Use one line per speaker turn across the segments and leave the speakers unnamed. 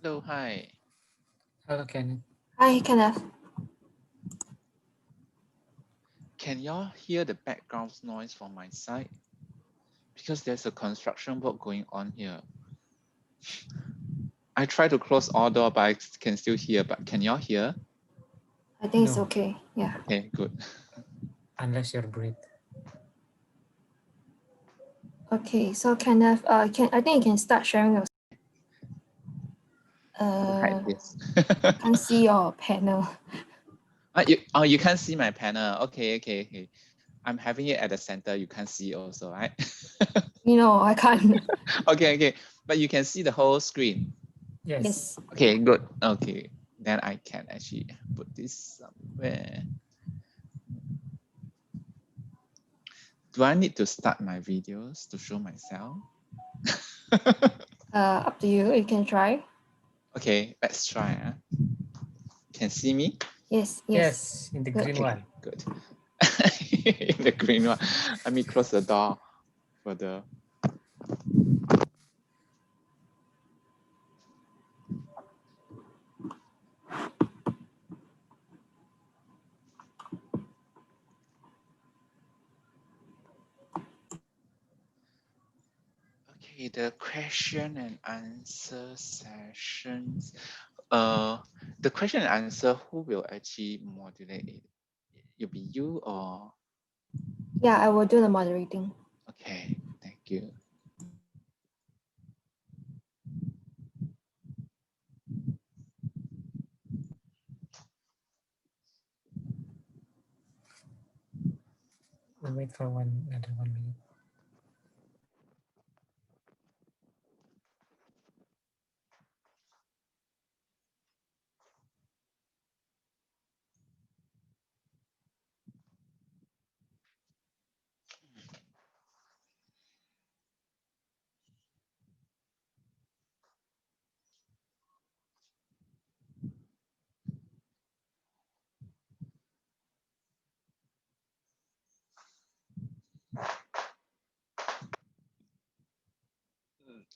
Hello, hi.
Hello, Kenneth.
Hi, Kenneth.
Can y'all hear the background noise from my side? Because there's a construction work going on here. I try to close all door, but I can still hear. But can y'all hear?
I think it's
No.
okay. Yeah.
Okay, good.
Unless you're breathe.
Okay, so Kenneth, I think you can start sharing your.
Hide this.
Can't see your panel.
You can't see my panel. Okay. I'm having it at the center. You can't see also, right?
I can't.
Okay. But you can see the whole screen.
Yes.
Okay, good. Okay, then I can actually put this somewhere. Do I need to start my videos to show myself?
Up to you. You can try.
Okay, let's try. Can see me?
Yes.
Yes, in the
Good.
green one.
Good. In the green one. Let me close the door for the. Okay, the question and answer sessions. The question and answer, who will actually moderate it? You'll be you or?
Yeah, I will do the moderating.
Okay, thank you.
We'll wait for another 1 minute.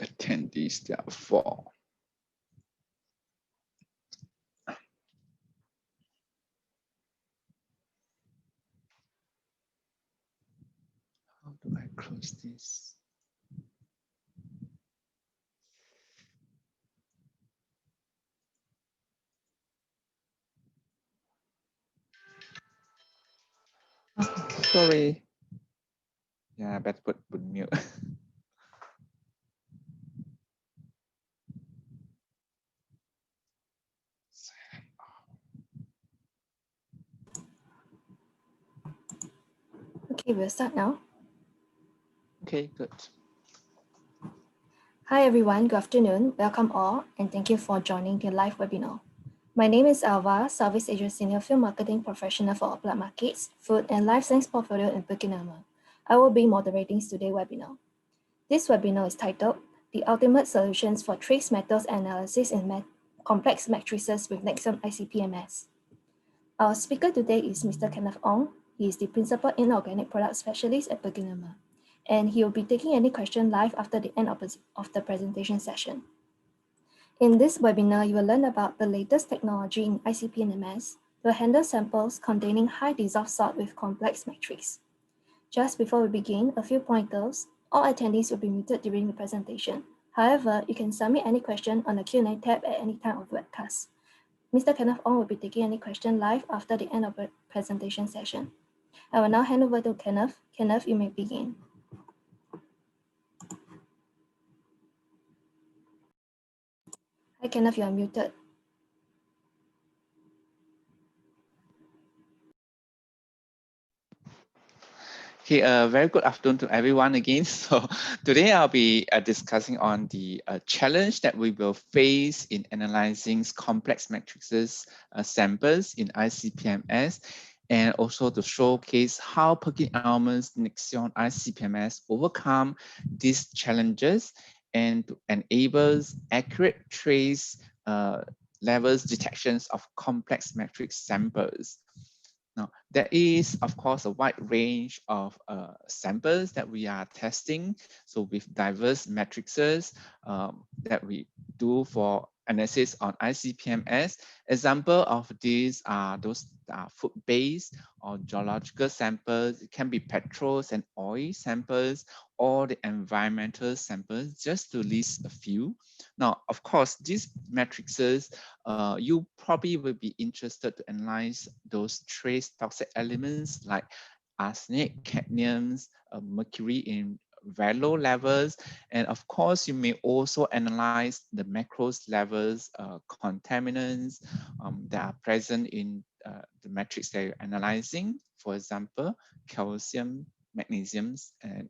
Attendees, there are 4. How do I close this? Oh, sorry. Yeah, I better put mute.
Okay, we'll start now.
Okay, good.
Hi, everyone. Good afternoon. Welcome all, and thank you for joining the live webinar. My name is Alva, Southeast Asia Senior Field Marketing Professional for Applied Markets, Food and Life Science Portfolio in PERKINELMER. I will be moderating today's webinar. This webinar is titled The Ultimate Solutions for Trace Metals Analysis in Complex Matrices with Nexon ICP-MS. Our speaker today is Mr. Kenneth Ong. He is the Principal Inorganic Product Specialist at PERKINELMER, and he will be taking any question live after the end of the presentation session. In this webinar, you will learn about the latest technology in ICPMS to handle samples containing high dissolved salt with complex matrix. Just before we begin, a few pointers. All attendees will be muted during the presentation. However, you can submit any question on the Q&A tab at any time of the webcast. Mr. Kenneth Ong will be taking any question live after the end of the presentation session. I will now hand over to Kenneth. Kenneth, you may begin. Hi, Kenneth, you are muted.
Okay, very good afternoon to everyone again. So today I'll be discussing on the challenge that we will face in analyzing complex matrices samples in ICPMS, and also to showcase how PERKINELMER's NexION ICP-MS overcome these challenges and to enable accurate trace levels detections of complex matrix samples. Now, there is, of course, a wide range of samples that we are testing. So with diverse matrices that we do for analysis on ICPMS. Example of these are those food-based or geological samples. It can be petrols and oil samples or the environmental samples, just to list a few. Now, of course, these matrices, you probably will be interested to analyze those trace toxic elements like arsenic, cadmiums, mercury in very low levels. And of course, you may also analyze the macros levels, contaminants that are present in the matrix that you're analyzing. For example, calcium, magnesiums, and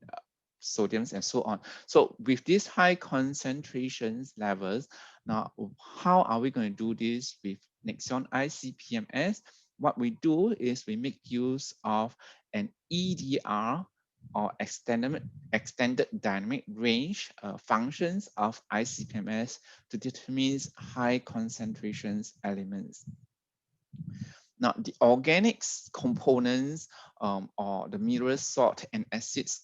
sodiums, and so on. So with these high concentrations levels, now how are we going to do this with Nexon ICPMS? What we do is we make use of an EDR, or extended dynamic range functions of ICPMS to determine high concentrations elements. Now, the organics components or the mineral salt and acids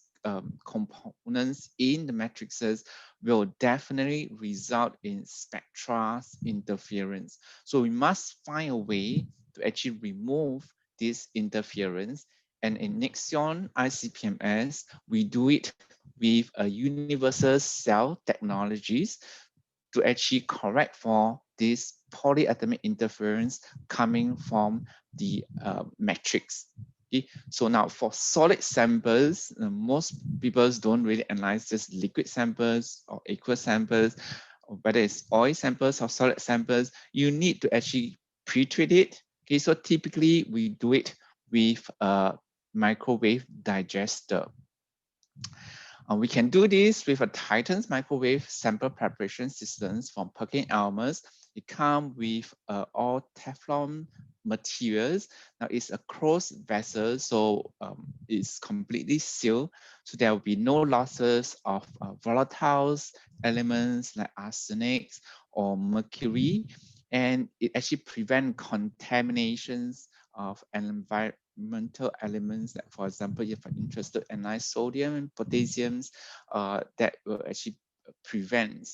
components in the matrices will definitely result in spectral interference. So we must find a way to actually remove this interference. And in Nexon ICPMS, we do it with a universal cell technologies to actually correct for this polyatomic interference coming from the matrix. Okay, so now for solid samples, most people don't really analyze just liquid samples or aqueous samples, or whether it's oil samples or solid samples. You need to actually pre-treat it. Okay, so typically we do it with a microwave digester. We can do this with a Titan's microwave sample preparation systems from PERKINELMER. It comes with all Teflon materials. Now it's a closed vessel, so it's completely sealed. So there will be no losses of volatile elements like arsenic or mercury. And it actually prevents contaminations of environmental elements, that, for example, if I'm interested in analyze sodium and potassiums, that will actually prevent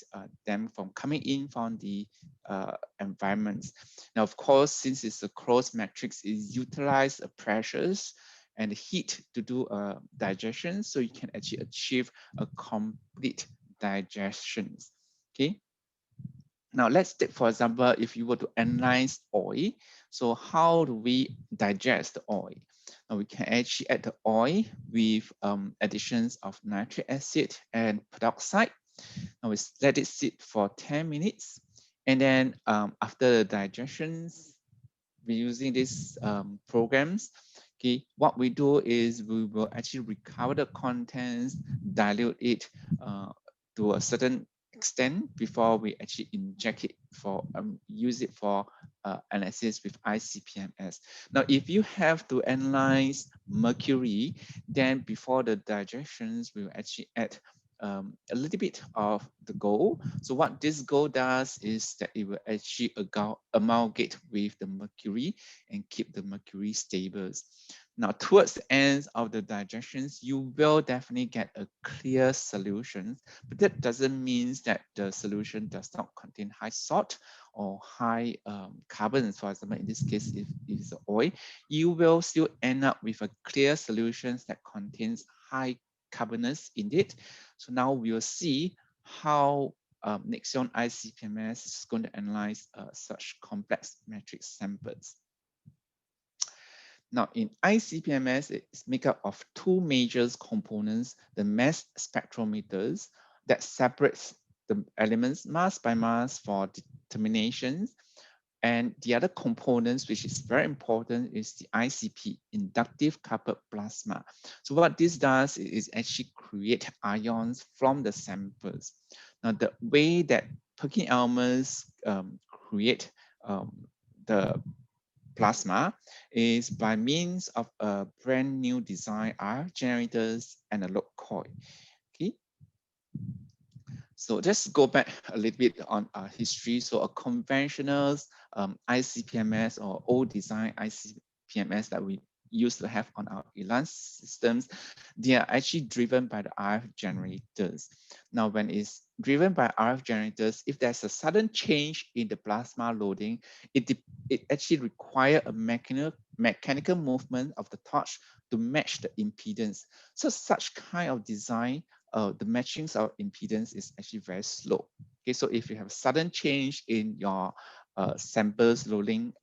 them from coming in from the environments. Now, of course, since it's a closed matrix, it utilizes pressures and heat to do digestion, so you can actually achieve a complete digestion. Okay. Now let's take, for example, if you were to analyze oil. So how do we digest the oil? Now we can actually add the oil with additions of nitric acid and peroxide. Now we let it sit for 10 minutes. And then after the digestions, we're using these programs. Okay, what we do is we will actually recover the contents, dilute it to a certain extent before we actually inject it for use it for analysis with ICPMS. Now, if you have to analyze mercury, then before the digestions, we will actually add a little bit of the gold. So what this gold does is that it will actually amalgamate with the mercury and keep the mercury stable. Now, towards the end of the digestions, you will definitely get a clear solution, but that doesn't mean that the solution does not contain high salt or high carbons. For example, in this case, if it's oil, you will still end up with a clear solution that contains high carbonous in it. So now we'll see how Nexon ICPMS is going to analyze such complex matrix samples. Now in ICPMS, it's made up of two major components: the mass spectrometers that separates the elements mass by mass for determinations. And the other components, which is very important, is the ICP, inductive coupled plasma. So what this does is actually create ions from the samples. Now the way that PERKINELMER create the plasma is by means of a brand new design RF generators and a load coil. Okay. So let's go back a little bit on our history. So a conventional ICPMS or old design ICPMS that we used to have on our ELAN systems, they are actually driven by the RF generators. Now, when it's driven by RF generators, if there's a sudden change in the plasma loading, it actually requires a mechanical movement of the torch to match the impedance. So such kind of design, the matching of impedance is actually very slow. Okay, so if you have a sudden change in your samples loading,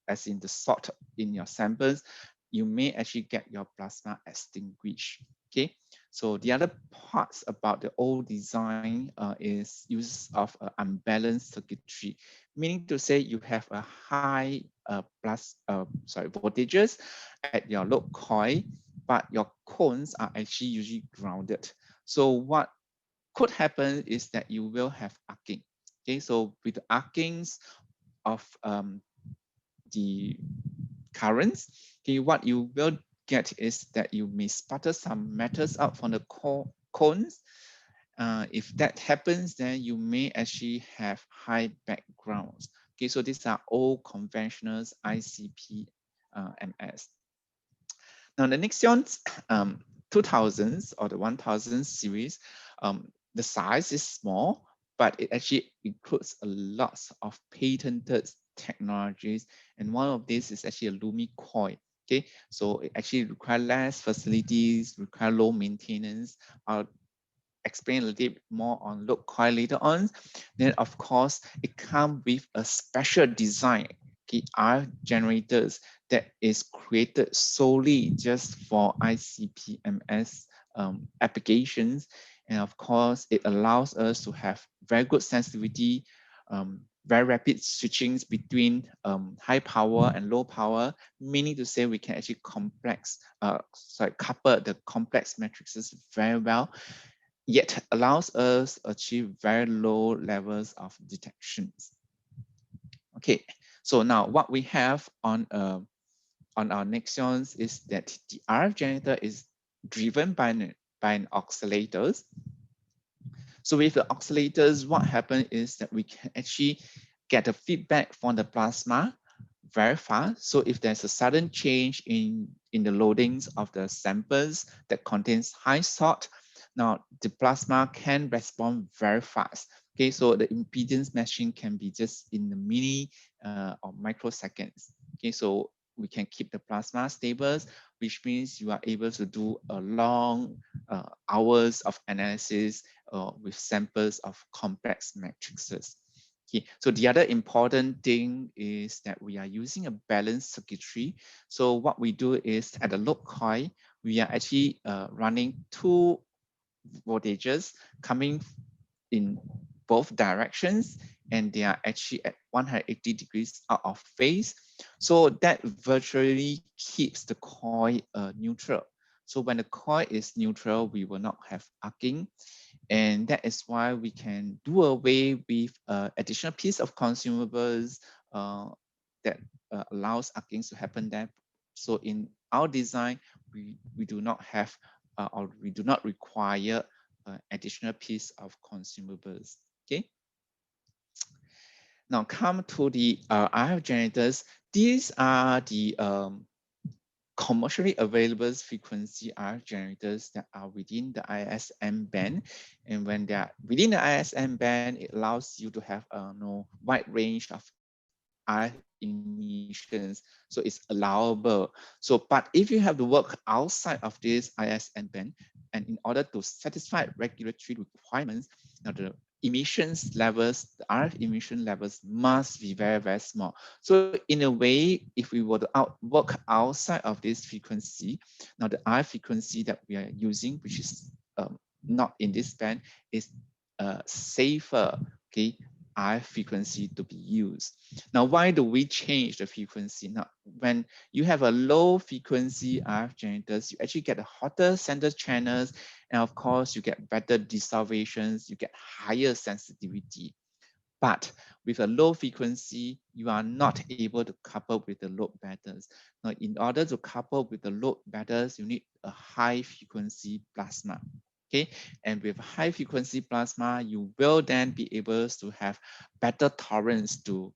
as in the salt in your samples, you may actually get your plasma extinguished. Okay, so the other parts about the old design is use of unbalanced circuitry, meaning to say you have a high voltages at your load coil, but your cones are actually usually grounded. So what could happen is that you will have arcing. Okay, so with the arcings of the currents, okay, what you will get is that you may sputter some metals out from the cones. If that happens, then you may actually have high backgrounds. Okay, so these are all conventional ICP-MS. Now the Nexon 2000s or the 1000 series, the size is small, but it actually includes a lot of patented technologies. And one of these is actually a Lumi coil. Okay, so it actually requires less facilities, require low maintenance. I'll explain a little bit more on load coil later on. Then of course, it comes with a special design, okay, RF generators that is created solely just for ICPMS applications. And of course, it allows us to have very good sensitivity, very rapid switchings between high power and low power, meaning to say we can actually couple the complex matrices very well, yet allows us to achieve very low levels of detections. Okay, so now what we have on our Nexons is that the RF generator is driven by an oscillators. So with the oscillators, what happens is that we can actually get a feedback from the plasma very fast. So if there's a sudden change in the loadings of the samples that contains high salt, now the plasma can respond very fast. Okay, so the impedance matching can be just in the milli or microseconds. Okay, so we can keep the plasma stable, which means you are able to do a long hours of analysis with samples of complex matrices. Okay, so the other important thing is that we are using a balanced circuitry. So what we do is at the load coil, we are actually running two voltages coming in both directions, and they are actually at 180 degrees out of phase. So that virtually keeps the coil neutral. So when the coil is neutral, we will not have arcing. And that is why we can do away with additional piece of consumables that allows arcings to happen there. So in our design, we do not have or we do not require additional piece of consumables. Okay. Now come to the RF generators. These are the commercially available frequency RF generators that are within the ISM band. And when they are within the ISM band, it allows you to have a wide range of RF emissions. So it's allowable. So, but if you have to work outside of this ISM band, and in order to satisfy regulatory requirements, now the emissions levels, the RF emission levels must be very, very small. So in a way, if we were to work outside of this frequency, now the RF frequency that we are using, which is not in this band, is safer, okay, RF frequency to be used. Now, why do we change the frequency? Now, when you have a low frequency RF generators, you actually get a hotter center channels, and of course, you get better desolvations, you get higher sensitivity. But with a low frequency, you are not able to couple with the load batters. Now, in order to couple with the load batters, you need a high frequency plasma. Okay, and with high frequency plasma, you will then be able to have better tolerance to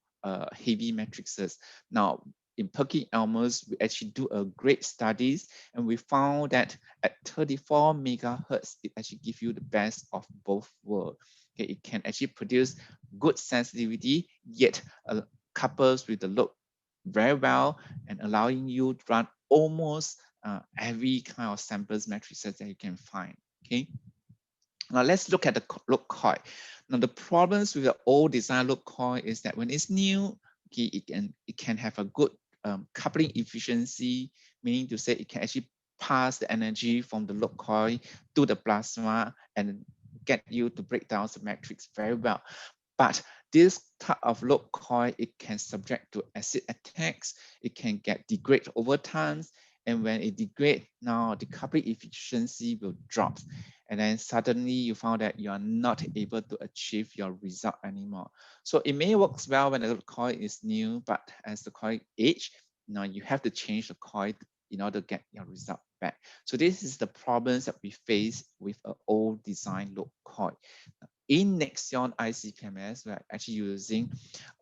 heavy matrices. Now, in PERKINELMER, we actually do a great studies, and we found that at 34 megahertz, it actually gives you the best of both worlds. Okay, it can actually produce good sensitivity, yet couples with the load very well, and allowing you to run almost every kind of samples matrices that you can find. Okay. Now let's look at the load coil. Now the problems with the old design load coil is that when it's new, okay, it can have a good coupling efficiency, meaning to say it can actually pass the energy from the load coil to the plasma and get you to break down the matrix very well. But this type of load coil, it can subject to acid attacks, it can get degrade over time, and when it degrades, now the coupling efficiency will drop. And then suddenly you found that you are not able to achieve your result anymore. So it may work well when the coil is new, but as the coil age, now you have to change the coil in order to get your result back. So this is the problems that we face with an old design load coil. In NexION ICP-MS, we're actually using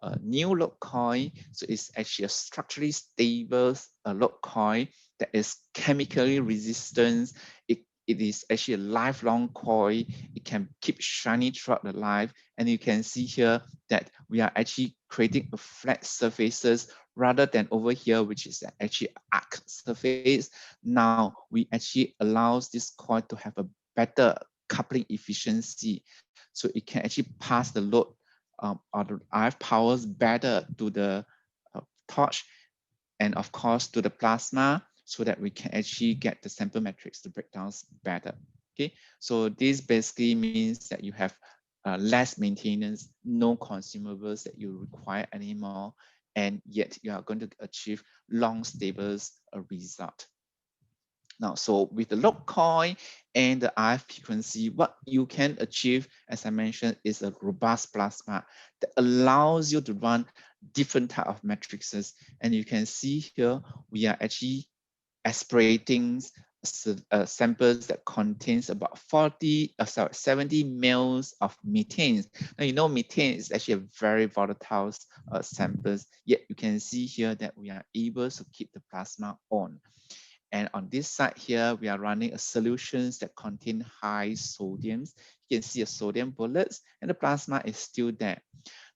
a new load coil. So it's actually a structurally stable load coil that is chemically resistant. It is actually a lifelong coil. It can keep shiny throughout the life. And you can see here that we are actually creating a flat surfaces rather than over here, which is actually arc surface. Now we actually allows this coil to have a better coupling efficiency. So it can actually pass the load or the RF powers better to the torch and of course to the plasma, so that we can actually get the sample matrix to break down better. Okay, so this basically means that you have less maintenance, no consumables that you require anymore, and yet you are going to achieve long stable result. Now, so with the load coil and the RF frequency, what you can achieve, as I mentioned, is a robust plasma that allows you to run different type of matrices. And you can see here, we are actually aspirating samples that contains about 70 mils of methane. Now, you know, methane is actually a very volatile samples, yet you can see here that we are able to keep the plasma on. And on this side here, we are running a solutions that contain high sodiums. You can see a sodium bullets and the plasma is still there.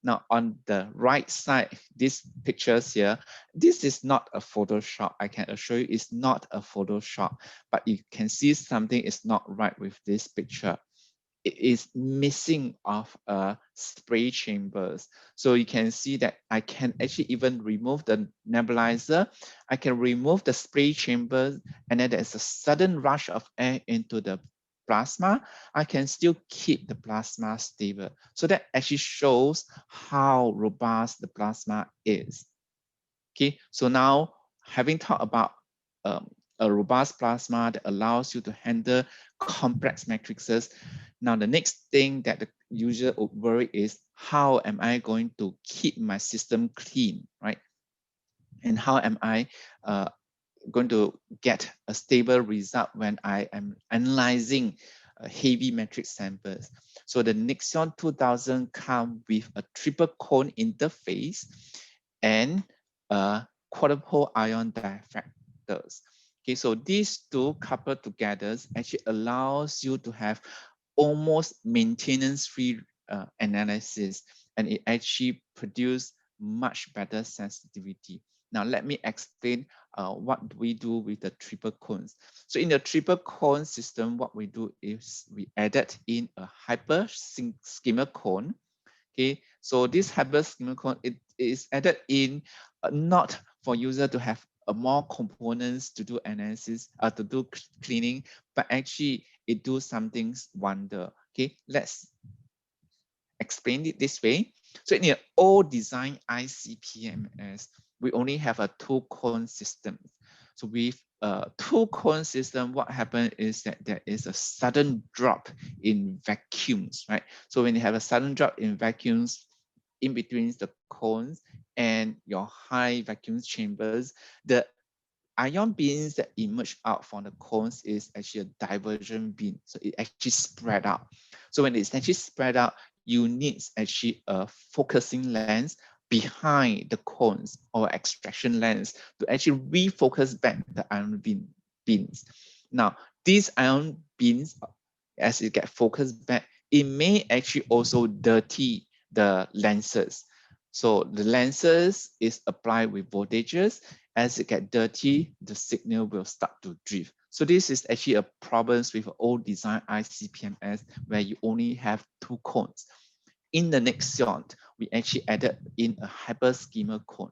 Now on the right side, these pictures here, this is not a Photoshop. I can assure you it's not a Photoshop, but you can see something is not right with this picture. It is missing of a spray chambers. So you can see that I can actually even remove the nebulizer. I can remove the spray chamber, and then there's a sudden rush of air into the plasma. I can still keep the plasma stable. So that actually shows how robust the plasma is. Okay, so now having talked about a robust plasma that allows you to handle complex matrices. Now, the next thing that the user would worry is, how am I going to keep my system clean, right? And how am I going to get a stable result when I am analyzing heavy matrix samples? So the Nexon 2000 comes with a triple cone interface and quadruple ion diffractors. Okay, so these two coupled together actually allows you to have almost maintenance-free analysis, and it actually produces much better sensitivity. Now, let me explain what we do with the triple cones. So in the triple cone system, what we do is we added in a hyper skimmer cone. Okay, so this hyper skimmer cone, it is added in not for user to have more components to do analysis, to do cleaning, but actually it do something wonder. Okay, let's explain it this way. So in the old design ICPMS, we only have a two-cone system. So with a two-cone system, what happened is that there is a sudden drop in vacuums, right? So when you have a sudden drop in vacuums in between the cones and your high vacuum chambers, the ion beams that emerge out from the cones is actually a diversion beam. So it actually spread out. So when it's actually spread out, you need actually a focusing lens behind the cones or extraction lens to actually refocus back the ion beams. Now, these ion beams, as it get focused back, it may actually also dirty the lenses. So the lenses is applied with voltages. As it get dirty, the signal will start to drift. So this is actually a problem with old design ICPMS where you only have 2 cones. In the Nexon, we actually added in a hyperschema cone.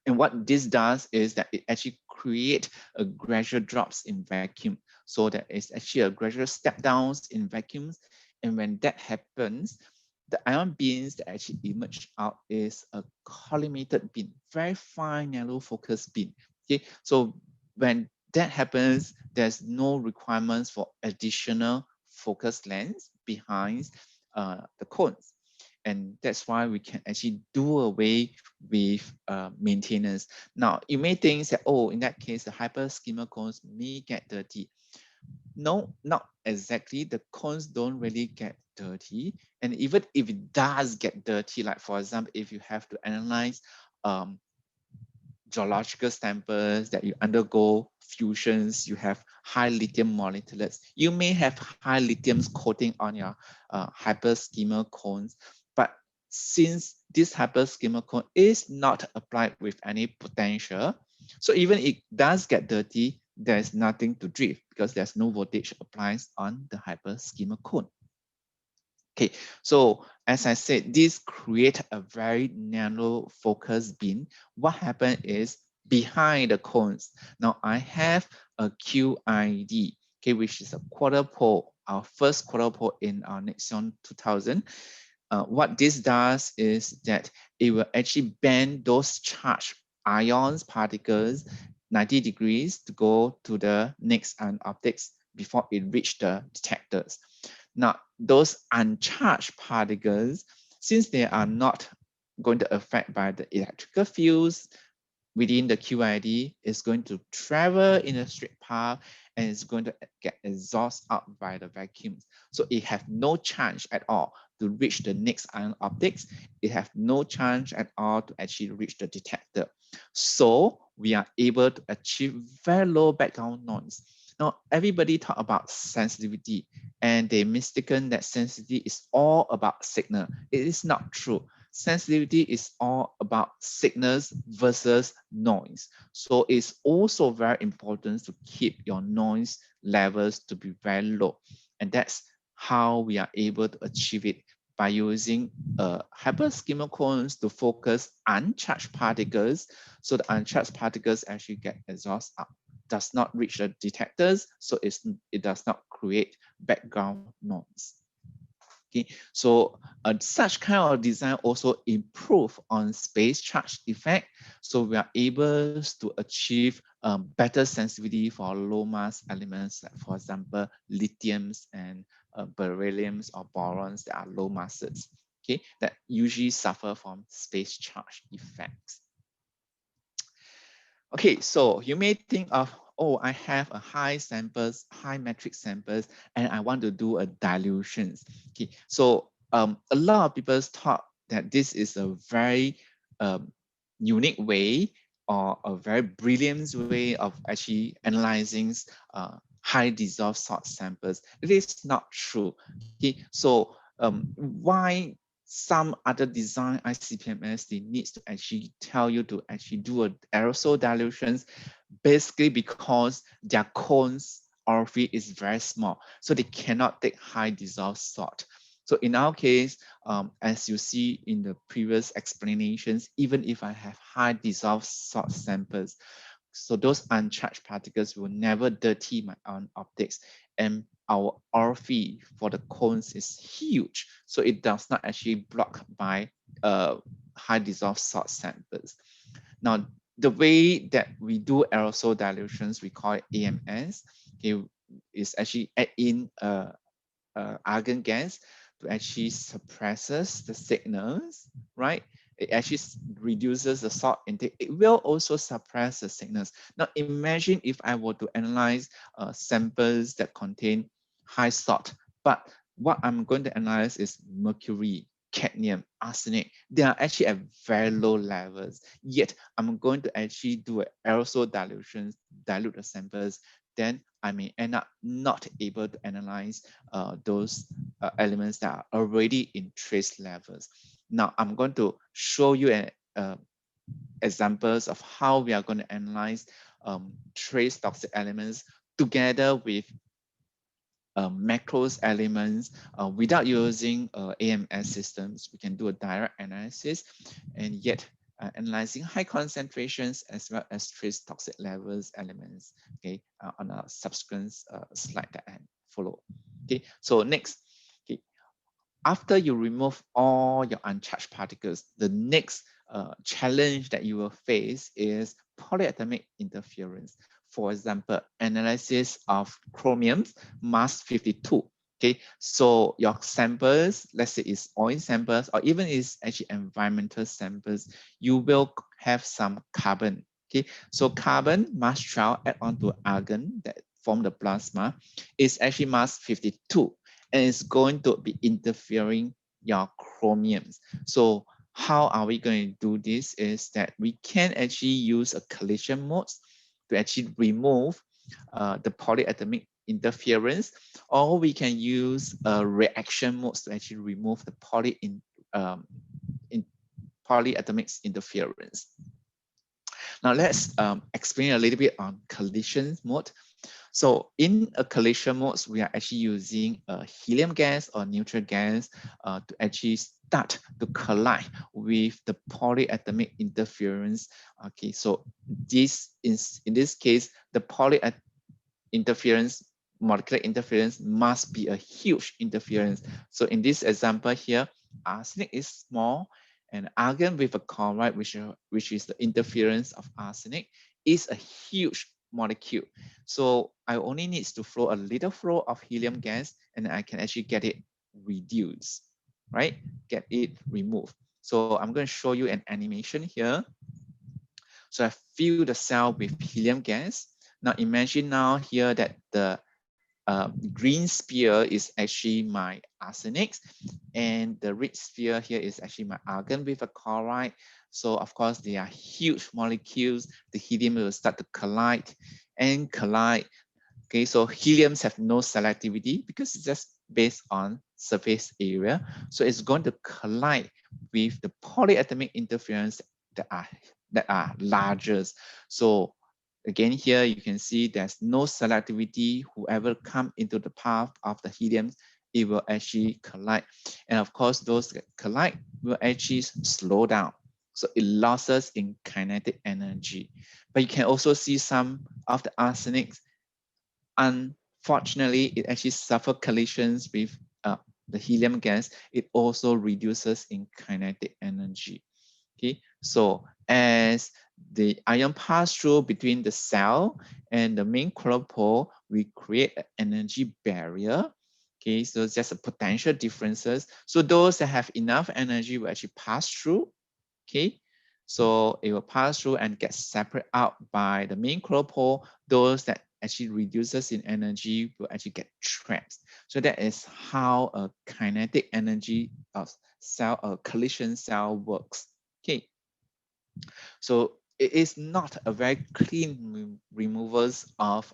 And what this does is that it actually creates a gradual drops in vacuum. So that is actually a gradual step downs in vacuums. And when that happens, the ion beams that actually emerge out is a collimated beam, very fine, narrow focus beam. Okay, so when that happens, there's no requirements for additional focus lens behind the cones. And that's why we can actually do away with maintenance. Now, you may think that, oh, in that case, the hyperschema cones may get dirty. No, not exactly. The cones don't really get dirty. And even if it does get dirty, like for example, if you have to analyze geological samples that you undergo fusions, you have high lithium molecules, you may have high lithium coating on your hyperschema cones. But since this hyperschema cone is not applied with any potential, so even it does get dirty, there's nothing to drift because there's no voltage applied on the hyperschema cone. Okay, so as I said, this create a very narrow focus beam. What happened is behind the cones, now I have a QID, okay, which is a quarter pole, our first quarter pole in our Nexon 2000. What this does is that it will actually bend those charged ions particles 90 degrees to go to the next ion optics before it reach the detectors. Now, those uncharged particles, since they are not going to affect by the electrical fields within the QID, is going to travel in a straight path and it's going to get exhausted out by the vacuums. So it has no chance at all to reach the next ion optics. It has no chance at all to actually reach the detector. So we are able to achieve very low background noise. Now, everybody talk about sensitivity and they mistaken that sensitivity is all about signal. It is not true. Sensitivity is all about signals versus noise. So it's also very important to keep your noise levels to be very low. And that's how we are able to achieve it by using hyperschema cones to focus uncharged particles. So the uncharged particles actually get exhausted out, does not reach the detectors, so it does not create background noise. Okay, so such kind of design also improve on space charge effect. So we are able to achieve better sensitivity for low mass elements, like for example, lithiums and berylliums or borons that are low masses, okay, that usually suffer from space charge effects. Okay, so you may think of, oh, I have a high matrix samples, and I want to do a dilutions. Okay, so a lot of people thought that this is a very unique way or a very brilliant way of actually analyzing high dissolved salt samples. It is not true. Okay, so why some other design ICPMS, they need to actually tell you to actually do an aerosol dilutions, basically because their cones orifice is very small, so they cannot take high dissolved salt. So in our case, as you see in the previous explanations, even if I have high dissolved salt samples, so those uncharged particles will never dirty my ion optics, and our orifice for the cones is huge, so it does not actually block by high dissolved salt samples. Now, the way that we do aerosol dilutions, we call it AMS. Okay, is actually add in argon gas to actually suppresses the signals, right? It actually reduces the salt intake. It will also suppress the signals. Now imagine if I were to analyze samples that contain high salt, but what I'm going to analyze is mercury, cadmium, arsenic, they are actually at very low levels. Yet I'm going to actually do an aerosol dilution, dilute the samples, then I may end up not able to analyze those elements that are already in trace levels. Now I'm going to show you examples of how we are going to analyze trace toxic elements together with macros elements without using AMS systems. We can do a direct analysis and yet analyzing high concentrations as well as trace toxic levels elements, okay, on a subsequent slide that I follow. Okay, so next, okay, after you remove all your uncharged particles, the next challenge that you will face is polyatomic interference. For example, analysis of chromium mass 52. Okay, so your samples, let's say it's oil samples or even it's actually environmental samples, you will have some carbon. Okay, so carbon mass 12 add on to argon that form the plasma is actually mass 52. And it's going to be interfering your chromiums. So how are we going to do this is that we can actually use a collision mode to actually remove the polyatomic interference, or we can use a reaction mode to actually remove the polyatomic interference. Now let's explain a little bit on collision mode. So in a collision mode, we are actually using a helium gas or neutral gas to actually start to collide with the polyatomic interference. Okay, so this is, in this case, the molecular interference must be a huge interference. So in this example here, arsenic is small and argon with a chloride, which is the interference of arsenic, is a huge molecule. So I only need to flow a little flow of helium gas and I can actually get it reduced, right? Get it removed. So I'm going to show you an animation here. So I fill the cell with helium gas. Now imagine now here that the green sphere is actually my arsenic and the red sphere here is actually my argon with a chloride. So of course they are huge molecules. The helium will start to collide and collide. Okay, so heliums have no selectivity because it's just based on surface area. So it's going to collide with the polyatomic interference that are larger. So again, here you can see there's no selectivity. Whoever come into the path of the helium, it will actually collide. And of course, those that collide will actually slow down. So it losses in kinetic energy. But you can also see some of the arsenics. Unfortunately, it actually suffers collisions with the helium gas. It also reduces in kinetic energy. Okay, so as the ion pass through between the cell and the main chloropole, we create an energy barrier. Okay, so it's just a potential differences. So those that have enough energy will actually pass through. Okay, so it will pass through and get separated out by the main chloropole. Those that actually reduces in energy will actually get trapped. So that is how a kinetic energy of cell, a collision cell works. Okay, so it is not a very clean removals of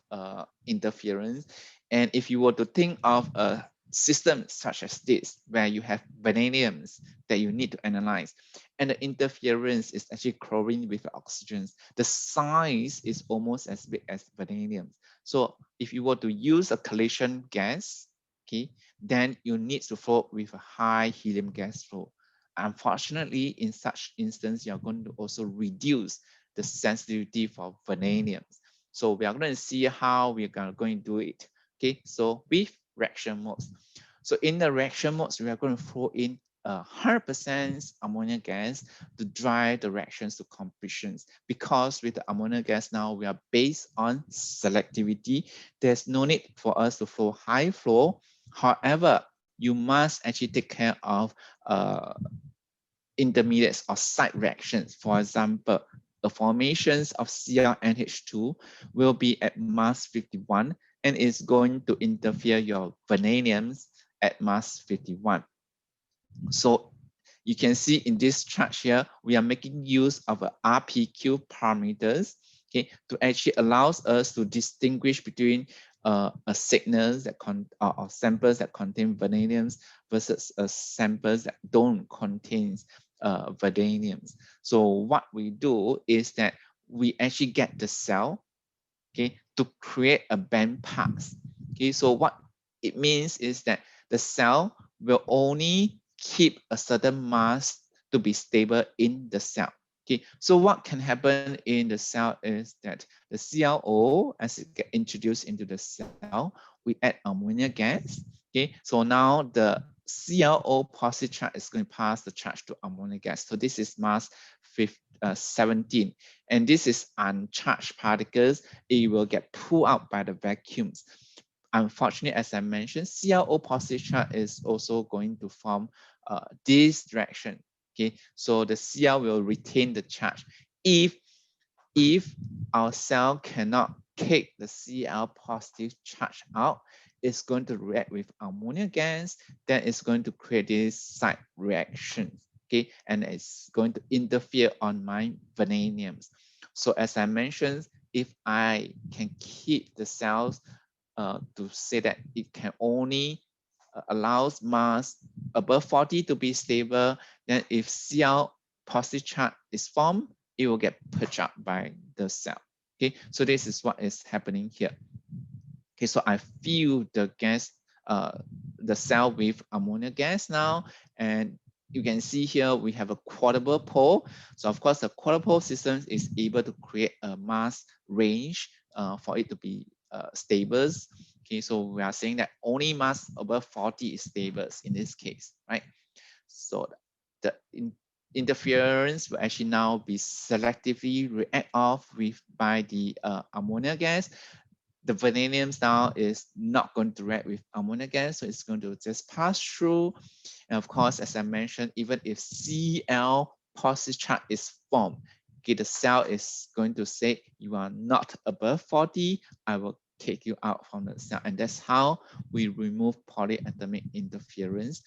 interference. And if you were to think of a system such as this, where you have vanadiums that you need to analyze, and the interference is actually chlorine with oxygen, the size is almost as big as vanadium. So if you were to use a collision gas, okay, then you need to flow with a high helium gas flow. Unfortunately, in such instance, you're going to also reduce the sensitivity for vanadium. So we are going to see how we are going to do it. Okay, so with reaction modes. So in the reaction modes, we are going to throw in 100% ammonia gas to drive the reactions to completions. Because with the ammonia gas now, we are based on selectivity. There's no need for us to flow high flow. However, you must actually take care of intermediates or side reactions. For example, the formations of CrNH2 will be at mass 51 and is going to interfere your vanadiums at mass 51. So You can see in this chart here, we are making use of a RPQ parameters, okay, to actually allows us to distinguish between a signals that or samples that contain vanadiums versus samples that don't contain vanadiums. So what we do is that we actually get the cell, okay, to create a band pass. Okay, so what it means is that the cell will only keep a certain mass to be stable in the cell. Okay, so what can happen in the cell is that the ClO, as it gets introduced into the cell, we add ammonia gas. Okay, so now the ClO positive charge is going to pass the charge to ammonia gas. So this is mass 17, and this is uncharged particles. It will get pulled out by the vacuums. Unfortunately, as I mentioned, ClO positive charge is also going to form this direction. Okay, so the Cl will retain the charge. If our cell cannot take the Cl positive charge out, it's going to react with ammonia gas. Then it's going to create this side reaction. Okay, and it's going to interfere on my vanadiums. So as I mentioned, if I can keep the cells to say that it can only allows mass above 40 to be stable, then if Cl positive charge is formed, it will get purged up by the cell. Okay, so this is what is happening here. Okay, so I fill the gas, the cell with ammonia gas now, and you can see here we have a quadruple pole. So of course, the quadruple system is able to create a mass range for it to be stable. Okay, so we are saying that only mass above 40 is stable in this case, right? So the interference will actually now be selectively react off with by the ammonia gas. The vanadiums now is not going to react with ammonia gas, so it's going to just pass through. And of course, as I mentioned, even if Cl positive charge is formed, okay, the cell is going to say you are not above 40, I will take you out from the cell. And that's how we remove polyatomic interference.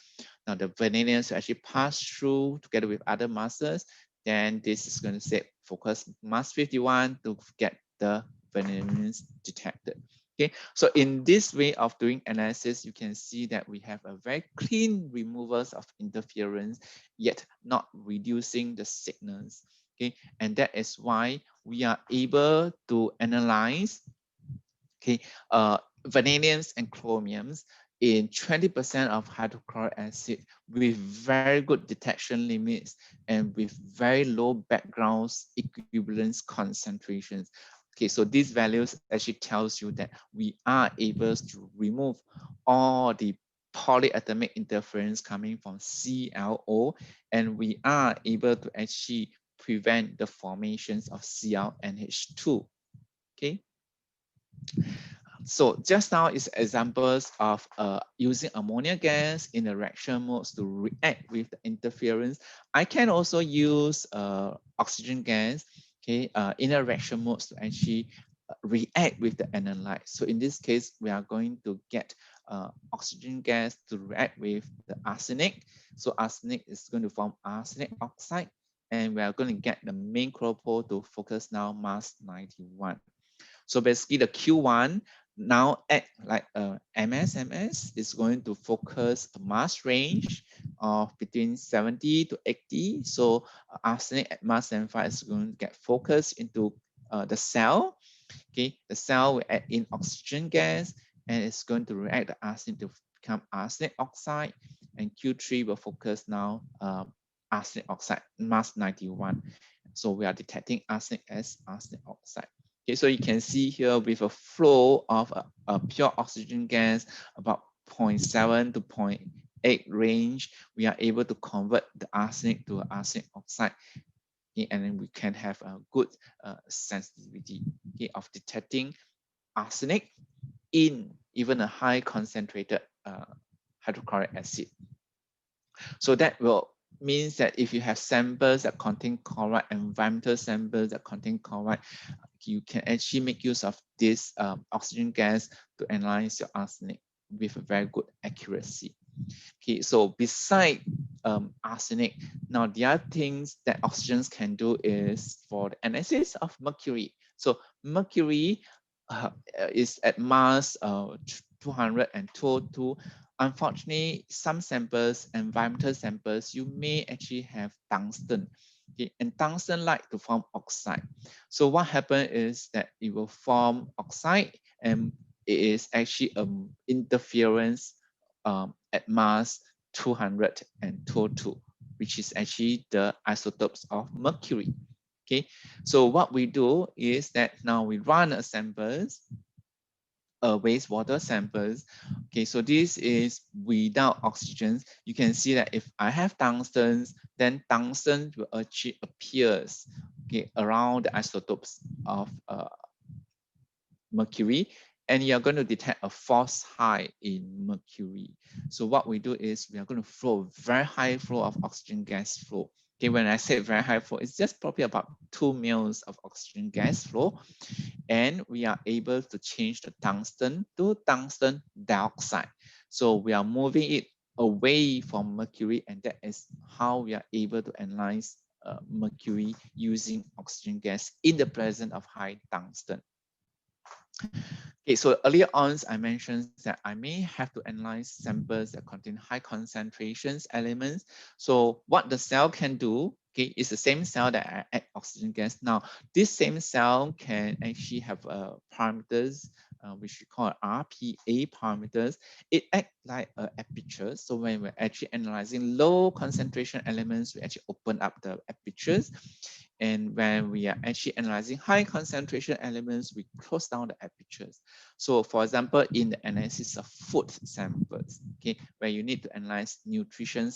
Now the vanadiums will actually pass through together with other masses. Then this is going to say focus mass 51 to get the vanadiums detected. Okay, so in this way of doing analysis, you can see that we have a very clean removals of interference, yet not reducing the signals. Okay, and that is why we are able to analyze, okay, vanadiums and chromiums in 20% of hydrochloric acid with very good detection limits and with very low background equivalence concentrations. Okay, so these values actually tells you that we are able to remove all the polyatomic interference coming from ClO, and we are able to actually prevent the formations of Cl and H2. Okay. So just now is examples of using ammonia gas in the reaction modes to react with the interference. I can also use oxygen gas, okay, in a reaction modes to actually react with the analyte. So in this case, we are going to get oxygen gas to react with the arsenic. So arsenic is going to form arsenic oxide, and we are going to get the main chloropole to focus now mass 91. So basically the Q1 now act like a MS is going to focus a mass range of between 70 to 80. So arsenic at mass 75 is going to get focused into the cell. Okay, the cell will add in oxygen gas, and it's going to react the arsenic to become arsenic oxide, and Q3 will focus now arsenic oxide mass 91. So we are detecting arsenic as arsenic oxide. Okay, so you can see here with a flow of a pure oxygen gas about 0.7 to 0.8 range, we are able to convert the arsenic to arsenic oxide. Okay, and then we can have a good sensitivity, okay, of detecting arsenic in even a high concentrated hydrochloric acid. So that will means that if you have samples that contain chloride, environmental samples that contain chloride, you can actually make use of this oxygen gas to analyze your arsenic with a very good accuracy. Okay, so beside arsenic, now the other things that oxygens can do is for the analysis of mercury. So mercury is at mass 200 and 202. Unfortunately, some samples, environmental samples, you may actually have tungsten. Okay, and tungsten like to form oxide. So what happens is that it will form oxide, and it is actually interference at mass 200 and 202, which is actually the isotopes of mercury. Okay, so what we do is that now we run a samples, wastewater samples. Okay, so this is without oxygen. You can see that if I have tungsten, then tungsten will actually appears, okay, around the isotopes of mercury, and you're going to detect a false high in mercury. So what we do is we are going to flow very high flow of oxygen gas flow. Okay, when I say very high flow, it's just probably about 2 mils of oxygen gas flow. And we are able to change the tungsten to tungsten dioxide. So we are moving it away from mercury, and that is how we are able to analyze mercury using oxygen gas in the presence of high tungsten. Okay, so earlier on, I mentioned that I may have to analyze samples that contain high concentrations elements. So what the cell can do, okay, is the same cell that I add oxygen gas. Now, this same cell can actually have parameters, which we call RPA parameters. It acts like an aperture. So when we're actually analyzing low concentration elements, we actually open up the apertures. And when we are actually analyzing high concentration elements, we close down the apertures. So for example, in the analysis of food samples, okay, where you need to analyze nutrition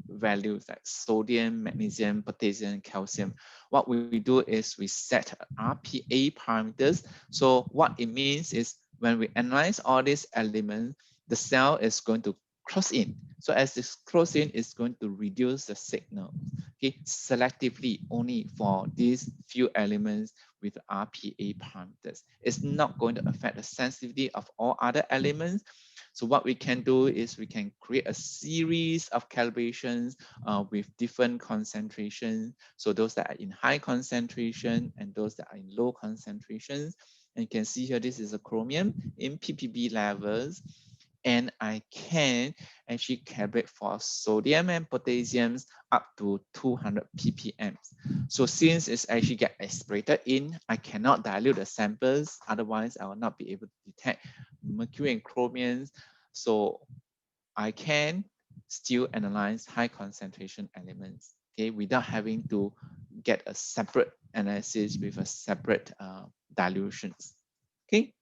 values like sodium, magnesium, potassium, calcium, what we do is we set RPA parameters. So what it means is when we analyze all these elements, the cell is going to close in. So as this close in, it's going to reduce the signal, okay, selectively only for these few elements with RPA parameters. It's not going to affect the sensitivity of all other elements. So what we can do is we can create a series of calibrations with different concentrations. So those that are in high concentration and those that are in low concentrations. And you can see here, this is a chromium in ppb levels. And I can actually calibrate for sodium and potassium up to 200 ppm. So since it's actually get aspirated in, I cannot dilute the samples. Otherwise, I will not be able to detect mercury and chromium. So I can still analyze high concentration elements, okay, without having to get a separate analysis with a separate dilutions, okay.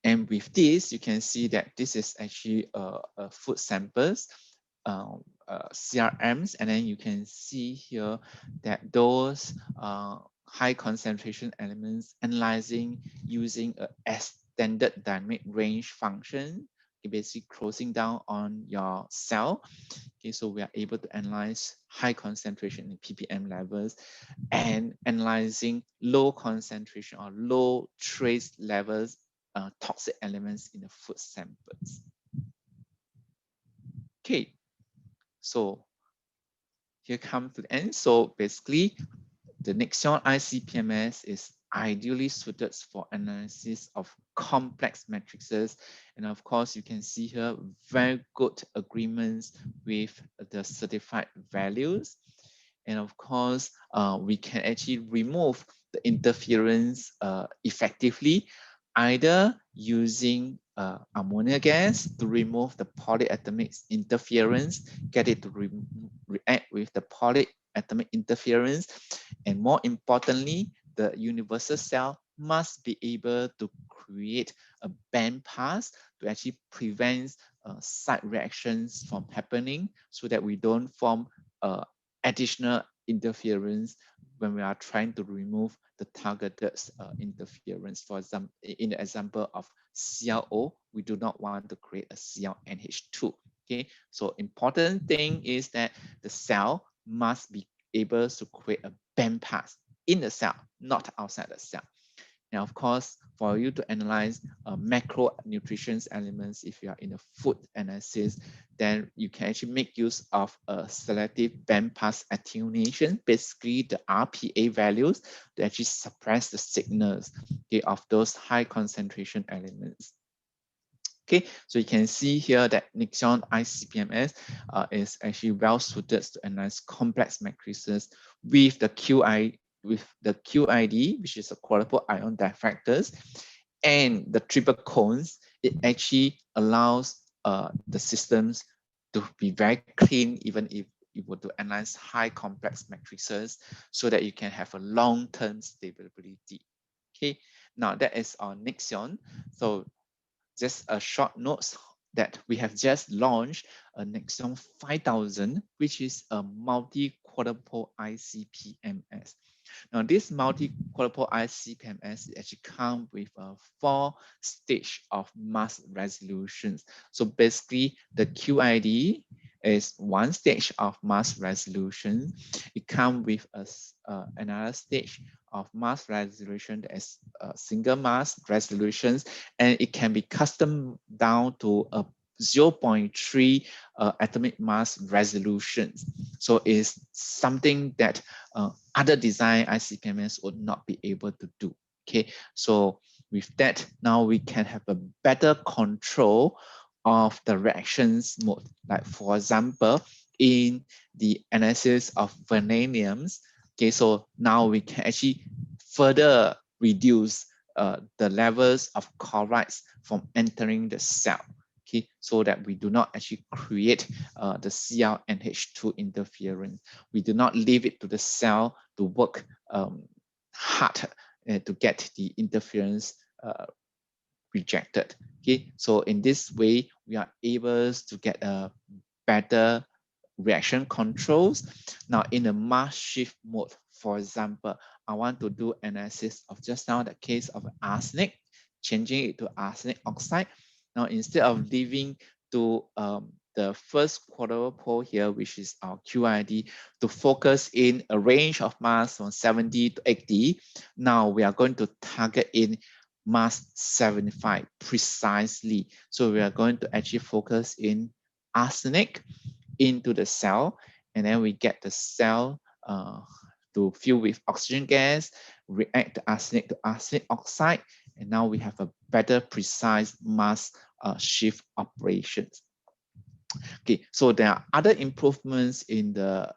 And with this, you can see that this is actually a food samples, CRMs, and then you can see here that those high concentration elements analyzing using a extended dynamic range function, basically closing down on your cell. Okay, so we are able to analyze high concentration in ppm levels and analyzing low concentration or low trace levels toxic elements in the food samples. Okay, so here comes to the end. So basically, the NexION ICP-MS is ideally suited for analysis of complex matrices. And of course, you can see here very good agreements with the certified values. And of course, we can actually remove the interference effectively, either using ammonia gas to remove the polyatomic interference, get it to react with the polyatomic interference, and more importantly, the universal cell must be able to create a band pass to actually prevent side reactions from happening, so that we don't form additional interference when we are trying to remove the targeted interference. For example, in the example of ClO, we do not want to create a ClNH2. Okay, so important thing is that the cell must be able to create a band pass in the cell, not outside the cell. And of course, for you to analyze macronutrition elements. If you are in a food analysis, then you can actually make use of a selective bandpass attenuation, basically the RPA values, to actually suppress the signals, okay, of those high concentration elements. Okay, so you can see here that NexION ICP-MS is actually well suited to analyze complex matrices with the QID, which is a quadruple ion diffractors, and the triple cones. It actually allows the systems to be very clean, even if you were to analyze high complex matrices, so that you can have a long-term stability. Okay, now that is on NexION. So just a short note that we have just launched a Nexon 5000, which is a multi-quadruple ICPMS. Now, this multi-quadruple ICPMS actually comes with a 4-stage of mass resolutions. So basically, the QID is 1 stage of mass resolution. It comes with another stage of mass resolution that is single mass resolutions, and it can be custom down to a 0.3 atomic mass resolutions. So it's something that other design ICPMS would not be able to do. Okay, so with that, now we can have a better control of the reactions mode. Like for example, in the analysis of vanadiums, okay, so now we can actually further reduce the levels of chlorides from entering the cell, okay, so that we do not actually create the Cl and H2 interference. We do not leave it to the cell to work hard to get the interference rejected. Okay, so in this way, we are able to get a better reaction controls. Now, in the mass shift mode, for example, I want to do analysis of just now the case of arsenic, changing it to arsenic oxide. Now, instead of leaving to the first quadruple here, which is our QID, to focus in a range of mass from 70 to 80, now we are going to target in mass 75 precisely. So we are going to actually focus in arsenic into the cell, and then we get the cell to fill with oxygen gas, react the arsenic to arsenic oxide, and now we have a better precise mass shift operations. Okay, so there are other improvements in the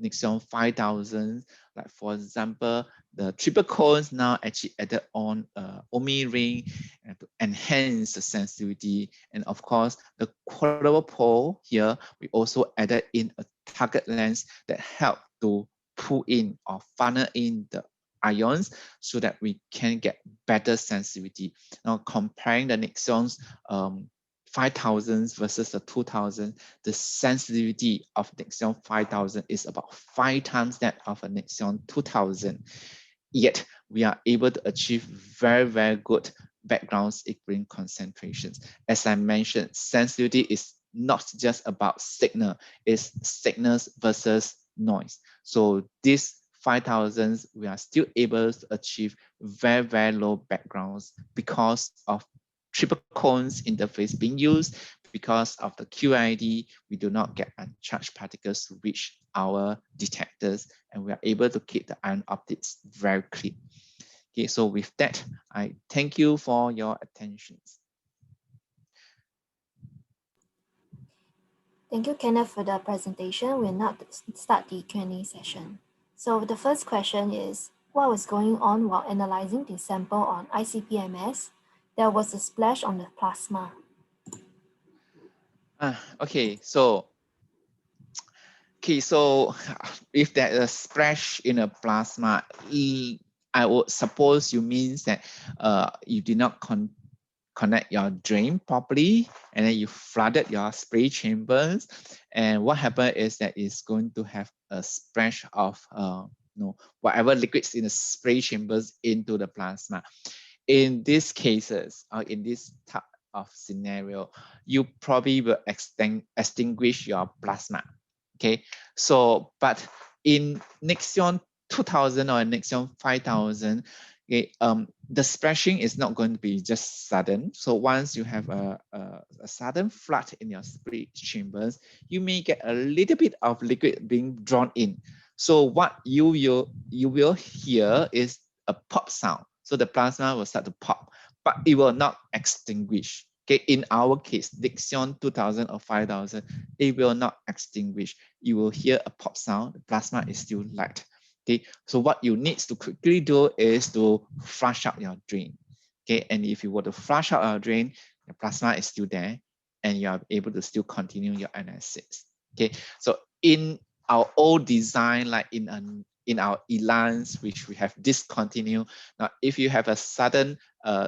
Nexon 5000, like for example, the triple cones now actually added on OMI ring to enhance the sensitivity. And of course, the quadruple here, we also added in a target lens that help to pull in or funnel in the ions so that we can get better sensitivity. Now comparing the Nexon's 5000 versus the 2000, the sensitivity of Nexon 5000 is about 5 times that of a Nexon 2000. Yet we are able to achieve very, very good background equilibrium concentrations. As I mentioned, sensitivity is not just about signal, it's signals versus noise. So this 5000s, we are still able to achieve very, very low backgrounds because of triple cones interface being used. Because of the QID, we do not get uncharged particles to reach our detectors, and we are able to keep the ion optics very clean. Okay, so with that, I thank you for your attention.
Thank you, Kenneth, for the presentation. We'll now start the Q&A session. So the first question is, what was going on while analyzing the sample on ICPMS? There was a splash on the plasma.
Okay, so if there's a splash in a plasma, I would suppose you means that you did not connect your drain properly, and then you flooded your spray chambers, and what happened is that it's going to have a splash of whatever liquids in the spray chambers into the plasma. In these cases, or in this type of scenario, you probably will extinguish your plasma. Okay, so but in Nexon 2000 or Nexon 5000, okay, the splashing is not going to be just sudden. So once you have a sudden flood in your spirit chambers, you may get a little bit of liquid being drawn in. So what you will hear is a pop sound. So the plasma will start to pop, but it will not extinguish. Okay, in our case, NexION 2000 or 5000, it will not extinguish. You will hear a pop sound. The plasma is still light. Okay, so what you need to quickly do is to flush out your drain. Okay, and if you were to flush out your drain, the plasma is still there, and you are able to still continue your analysis. Okay, so in our old design, like in our ELANs, which we have discontinued. Now, if you have a sudden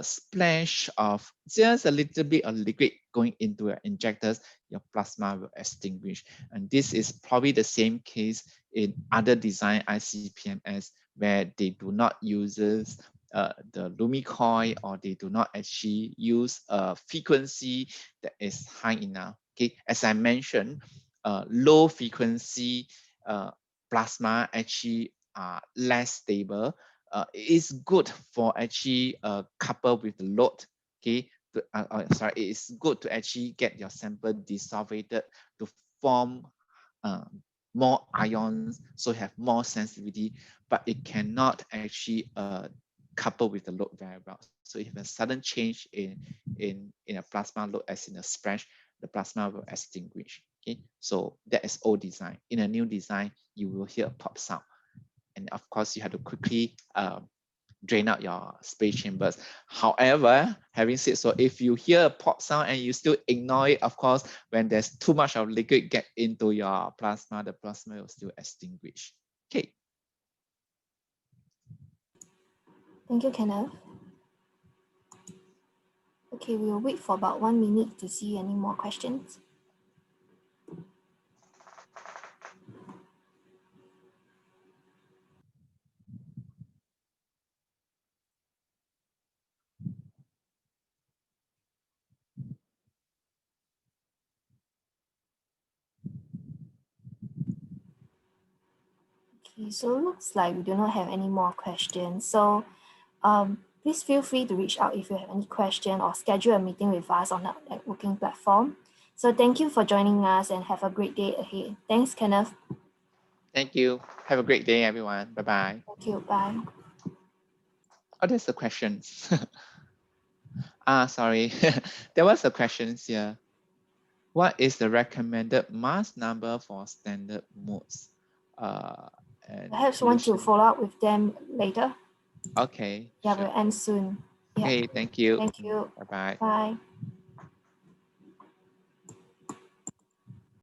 splash of just a little bit of liquid going into your injectors, your plasma will extinguish. And this is probably the same case in other design ICPMS where they do not use the Coil, or they do not actually use a frequency that is high enough. Okay, as I mentioned, low frequency plasma actually are less stable. It is good for actually couple with the load. Okay, sorry, it is good to actually get your sample dissolvated to form more ions, so have more sensitivity, but it cannot actually couple with the load very well. So if a sudden change in a plasma load, as in a splash, the plasma will extinguish. Okay, so that is old design. In a new design, you will hear a pop sound, and of course you have to quickly drain out your space chambers. However, having said so, if you hear a pop sound and you still ignore it, of course, when there's too much of liquid get into your plasma, the plasma will still extinguish. Okay.
Thank you, Kenneth. Okay, we'll wait for about 1 minute to see any more questions. Okay, so looks like we do not have any more questions. So please feel free to reach out if you have any question or schedule a meeting with us on the networking platform. So thank you for joining us and have a great day ahead. Thanks, Kenneth.
Thank you. Have a great day, everyone. Bye-bye.
Thank you. Bye.
Oh, there's the questions. Sorry. There was a question here. What is the recommended mass number for standard modes? And
Perhaps want to follow up with them later.
Okay.
Yeah,
sure.
we'll end soon. Yeah.
Okay, thank you.
Thank you.
Bye-bye.
Bye.